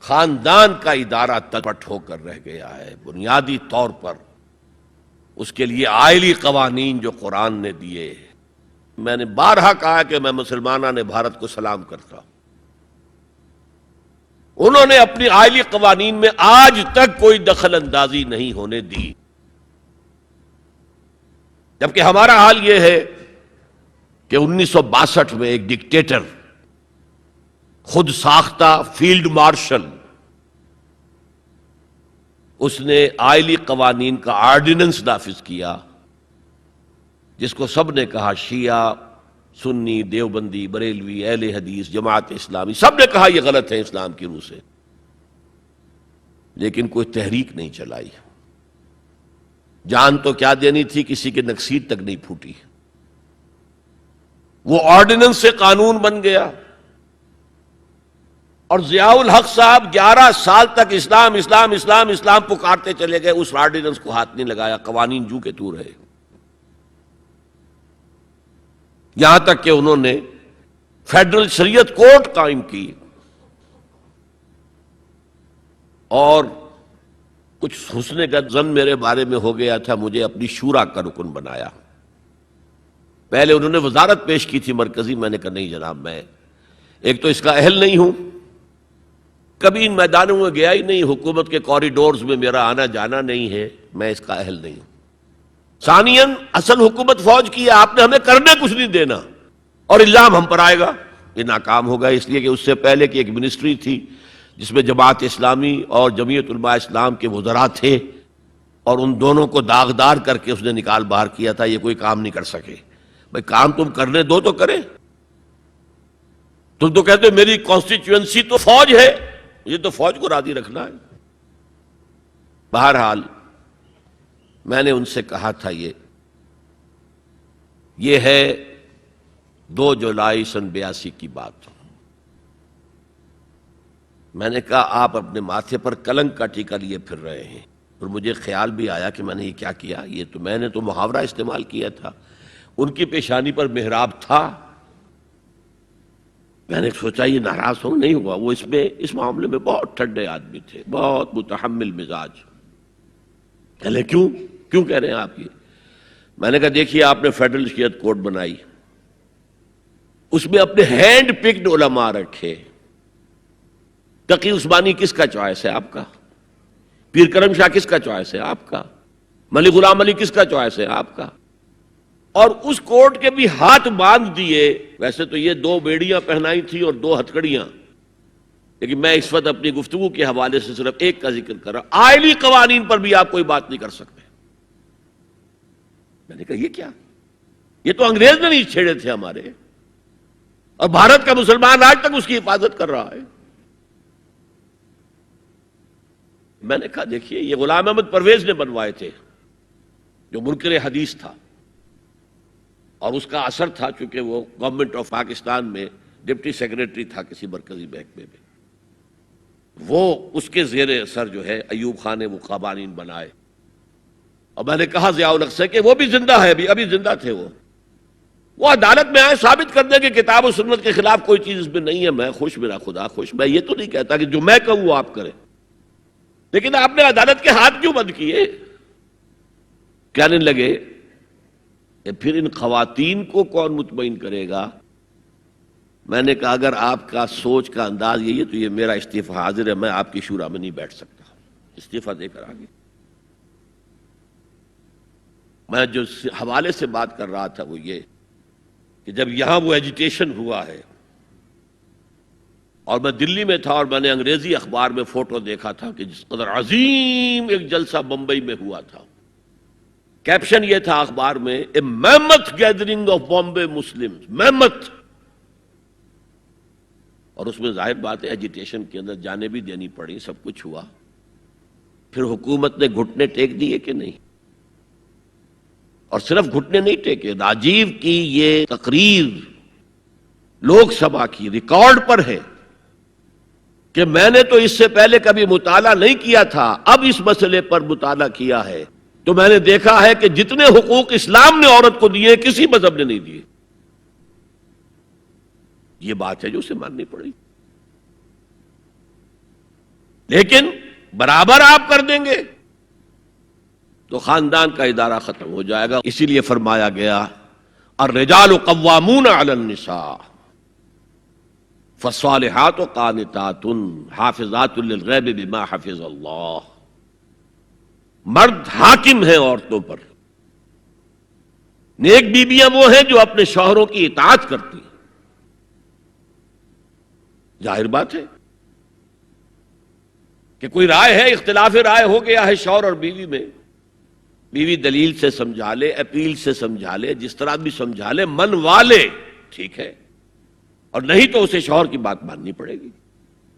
خاندان کا ادارہ تلپٹ ہو کر رہ گیا ہے. بنیادی طور پر اس کے لیے آئلی قوانین جو قرآن نے دیے. میں نے بارہا کہا کہ میں مسلمانان بھارت کو سلام کرتا ہوں. انہوں نے اپنی آئلی قوانین میں آج تک کوئی دخل اندازی نہیں ہونے دی، جبکہ ہمارا حال یہ ہے کہ 1962 میں ایک ڈکٹیٹر، خود ساختہ فیلڈ مارشل، اس نے آئلی قوانین کا آرڈیننس نافذ کیا، جس کو سب نے کہا، شیعہ، سنی، دیوبندی، بریلوی، اہل حدیث، جماعت اسلامی، سب نے کہا یہ غلط ہے اسلام کی روح سے، لیکن کوئی تحریک نہیں چلائی. جان تو کیا دینی تھی، کسی کے نکسیر تک نہیں پھوٹی. وہ آرڈیننس سے قانون بن گیا، اور ضیاء الحق صاحب 11 سال تک اسلام اسلام اسلام اسلام پکارتے چلے گئے، اس آرڈیننس کو ہاتھ نہیں لگایا. قوانین جو کے تو رہے، یہاں تک کہ انہوں نے فیڈرل شریعت کورٹ قائم کی، اور کچھ حسن کا ظن میرے بارے میں ہو گیا تھا، مجھے اپنی شورا کا رکن بنایا. پہلے انہوں نے وزارت پیش کی تھی مرکزی، میں نے کہا نہیں جناب، میں ایک تو اس کا اہل نہیں ہوں، کبھی ان میدانوں میں گیا ہی نہیں، حکومت کے کوریڈورز میں میرا آنا جانا نہیں ہے، میں اس کا اہل نہیں ہوں. ثانیاً اصل حکومت فوج کی ہے، آپ نے ہمیں کرنے کچھ نہیں دینا، اور الزام ہم پر آئے گا. یہ ناکام ہوگا، اس لیے کہ اس سے پہلے کی ایک منسٹری تھی جس میں جماعت اسلامی اور جمعیت علماء اسلام کے وزراء تھے، اور ان دونوں کو داغدار کر کے اس نے نکال باہر کیا تھا. یہ کوئی کام نہیں کر سکے. بھائی کام تم کرنے دو تو کریں. تم تو کہتے میری کانسٹیچوئنسی تو فوج ہے، یہ تو فوج کو راضی رکھنا ہے. بہرحال میں نے ان سے کہا تھا یہ ہے 2 جولائی سن 82 کی بات. میں نے کہا آپ اپنے ماتھے پر کلنک کا ٹیکا لیے پھر رہے ہیں. اور مجھے خیال بھی آیا کہ میں نے یہ کیا کیا، میں نے تو محاورہ استعمال کیا تھا. ان کی پیشانی پر محراب تھا. میں نے سوچا یہ ناراض ہو نہیں ہوا، وہ اس معاملے میں بہت ٹھنڈے آدمی تھے، بہت متحمل مزاج. کہلے کیوں کہہ رہے ہیں آپ یہ؟ میں نے کہا دیکھیے آپ نے فیڈرل شریعت کورٹ بنائی، اس میں اپنے ہینڈ پکڈ علماء رکھے. تقی عثمانی کس کا چوائس ہے؟ آپ کا. پیر کرم شاہ کس کا چوائس ہے؟ آپ کا. ملک غلام علی کس کا چوائس ہے؟ آپ کا. اور اس کورٹ کے بھی ہاتھ باندھ دیے. ویسے تو یہ 2 بیڑیاں پہنائی تھی اور 2 ہتھکڑیاں، لیکن میں اس وقت اپنی گفتگو کے حوالے سے صرف ایک کا ذکر کر رہا ہوں. آئلی قوانین پر بھی آپ کوئی بات نہیں کر سکتے. میں نے کہا یہ کیا؟ یہ تو انگریز نے نہیں چھیڑے تھے ہمارے، اور بھارت کا مسلمان آج تک اس کی حفاظت کر رہا ہے. میں نے کہا دیکھیے یہ غلام احمد پرویز نے بنوائے تھے، جو منکر حدیث تھا، اور اس کا اثر تھا چونکہ وہ گورنمنٹ آف پاکستان میں ڈپٹی سیکریٹری تھا کسی مرکزی محکمے میں. وہ اس کے زیر اثر جو ہے ایوب خان نے وہ قوانین بنائے. اور میں نے کہا ضیاء الحق سے کہ وہ بھی زندہ ہے، ابھی زندہ تھے. وہ عدالت میں آئے ثابت کر دیں کہ کتاب و سنت کے خلاف کوئی چیز اس میں نہیں ہے. میں خوش، میرا خدا خوش. میں یہ تو نہیں کہتا کہ جو میں کہوں وہ آپ کریں، لیکن آپ نے عدالت کے ہاتھ کیوں بند کیے؟ کہنے لگے کہ پھر ان خواتین کو کون مطمئن کرے گا؟ میں نے کہا اگر آپ کا سوچ کا انداز یہی ہے تو یہ میرا استعفیٰ حاضر ہے، میں آپ کی شورا میں نہیں بیٹھ سکتا. استعفیٰ دے کر آگے. میں جو حوالے سے بات کر رہا تھا وہ یہ کہ جب یہاں وہ ایجیٹیشن ہوا ہے، اور میں دلی میں تھا، اور میں نے انگریزی اخبار میں فوٹو دیکھا تھا کہ جس قدر عظیم ایک جلسہ بمبئی میں ہوا تھا. کیپشن یہ تھا اخبار میں، اے میمتھ گیدرنگ آف بامبے مسلمز، میمتھ. اور اس میں ظاہر بات ہے ایجیٹیشن کے اندر جانیں بھی دینی پڑی، سب کچھ ہوا. پھر حکومت نے گھٹنے ٹیک دیے کہ نہیں؟ اور صرف گھٹنے نہیں ٹیکے، راجیو کی یہ تقریر لوک سبھا کی ریکارڈ پر ہے کہ میں نے تو اس سے پہلے کبھی مطالعہ نہیں کیا تھا، اب اس مسئلے پر مطالعہ کیا ہے تو میں نے دیکھا ہے کہ جتنے حقوق اسلام نے عورت کو دیے کسی مذہب نے نہیں دیے. یہ بات ہے جو اسے ماننی پڑی. لیکن برابر آپ کر دیں گے تو خاندان کا ادارہ ختم ہو جائے گا. اسی لیے فرمایا گیا الرجال قوامون علی النساء فالصالحات قانتات حافظات للغیب بما حفظ اللہ. مرد حاکم ہیں عورتوں پر. نیک بیویاں وہ ہیں جو اپنے شوہروں کی اطاعت کرتی ہیں. ظاہر بات ہے کہ کوئی رائے ہے، اختلاف رائے ہو گیا ہے شوہر اور بیوی میں، بیوی دلیل سے سمجھا لے، اپیل سے سمجھا لے، جس طرح بھی سمجھا لے، من والے ٹھیک ہے، اور نہیں تو اسے شوہر کی بات ماننی پڑے گی.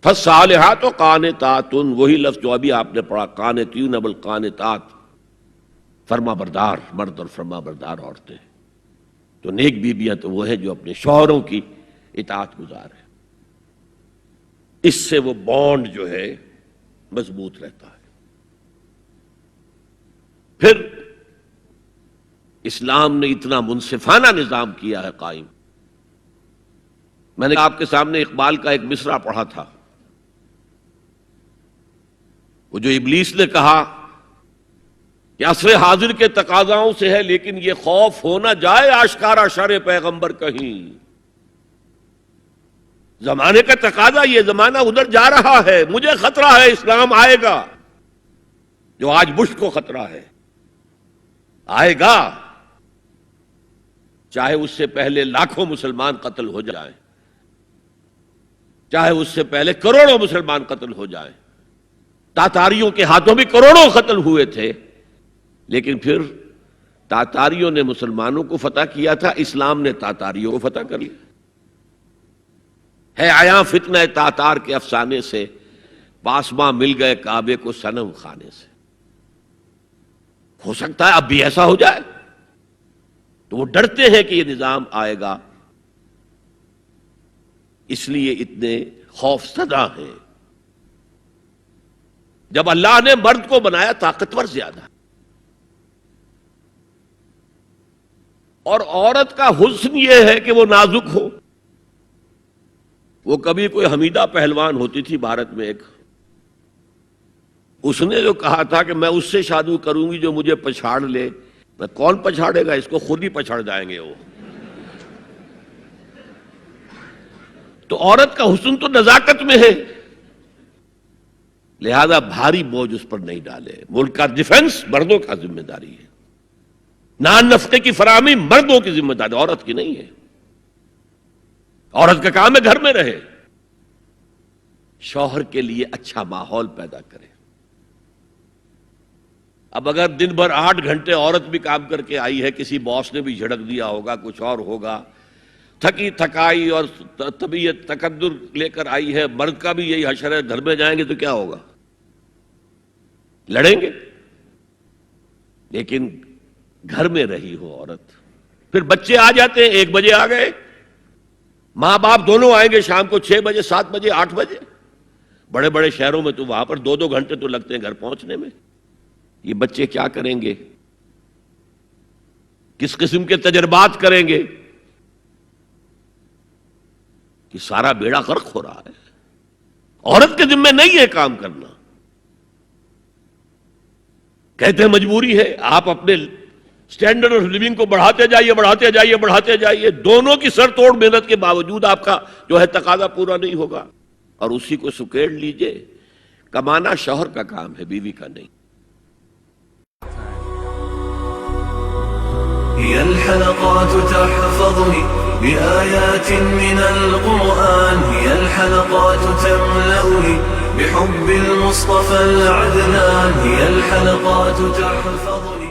فالصالحات قانتات، وہی لفظ جو ابھی آپ نے پڑھا، قانتین بالقانتات، فرما بردار مرد اور فرما بردار عورتیں. تو نیک بیویاں تو وہ ہیں جو اپنے شوہروں کی اطاعت گزار ہیں. اس سے وہ بانڈ جو ہے مضبوط رہتا ہے. پھر اسلام نے اتنا منصفانہ نظام کیا ہے قائم. میں نے آپ کے سامنے اقبال کا ایک مصرع پڑھا تھا، وہ جو ابلیس نے کہا کہ عصر حاضر کے تقاضاؤں سے ہے لیکن یہ خوف ہو نہ جائے آشکارا شر پیغمبر کہیں. زمانے کا تقاضا، یہ زمانہ ادھر جا رہا ہے، مجھے خطرہ ہے اسلام آئے گا جو آج بش کو خطرہ ہے. آئے گا چاہے اس سے پہلے لاکھوں مسلمان قتل ہو جائیں، چاہے اس سے پہلے کروڑوں مسلمان قتل ہو جائیں. تاتاریوں کے ہاتھوں بھی کروڑوں قتل ہوئے تھے، لیکن پھر تاتاریوں نے مسلمانوں کو فتح کیا تھا، اسلام نے تاتاریوں کو فتح کر لیا. ہے آیا فتنہ تاتار کے افسانے سے، پاسماں مل گئے کعبے کو صنم خانے سے. ہو سکتا ہے اب بھی ایسا ہو جائے، تو وہ ڈرتے ہیں کہ یہ نظام آئے گا، اس لیے اتنے خوف زدہ ہیں. جب اللہ نے مرد کو بنایا طاقتور زیادہ، اور عورت کا حسن یہ ہے کہ وہ نازک ہو. وہ کبھی کوئی حمیدہ پہلوان ہوتی تھی بھارت میں ایک، اس نے جو کہا تھا کہ میں اس سے شادی کروں گی جو مجھے پچھاڑ لے. میں کون پچھاڑے گا اس کو، خود ہی پچھاڑ جائیں گے وہ. تو عورت کا حسن تو نزاکت میں ہے، لہذا بھاری بوجھ اس پر نہیں ڈالے. ملک کا ڈیفنس مردوں کا ذمہ داری ہے، نان نفقے کی فراہمی مردوں کی ذمہ داری، عورت کی نہیں ہے. عورت کا کام ہے گھر میں رہے، شوہر کے لیے اچھا ماحول پیدا کرے. اب اگر دن بھر 8 گھنٹے عورت بھی کام کر کے آئی ہے، کسی باس نے بھی جھڑک دیا ہوگا، کچھ اور ہوگا، تھکی تھکائی اور طبیعت تقدر لے کر آئی ہے، مرد کا بھی یہی حشر ہے، گھر میں جائیں گے تو کیا ہوگا؟ لڑیں گے. لیکن گھر میں رہی ہو عورت، پھر بچے آ جاتے ہیں، 1 بجے آ گئے، ماں باپ دونوں آئیں گے شام کو 6 بجے 7 بجے 8 بجے. بڑے بڑے شہروں میں تو وہاں پر 2 گھنٹے تو لگتے ہیں گھر پہنچنے میں. یہ بچے کیا کریں گے؟ کس قسم کے تجربات کریں گے کہ سارا بیڑا غرق ہو رہا ہے. عورت کے ذمہ نہیں ہے کام کرنا، کہتے ہیں مجبوری ہے. آپ اپنے سٹینڈرڈ آف لیونگ کو بڑھاتے جائیے بڑھاتے جائیے بڑھاتے جائیے، دونوں کی سر توڑ محنت کے باوجود آپ کا جو ہے تقاضا پورا نہیں ہوگا، اور اسی کو سکیڑ لیجئے. کمانا شوہر کا کام ہے، بیوی کا نہیں. هي الحلقات تحفظني بآيات من القرآن، هي الحلقات تملأني بحب المصطفى العدنان، هي الحلقات تحفظني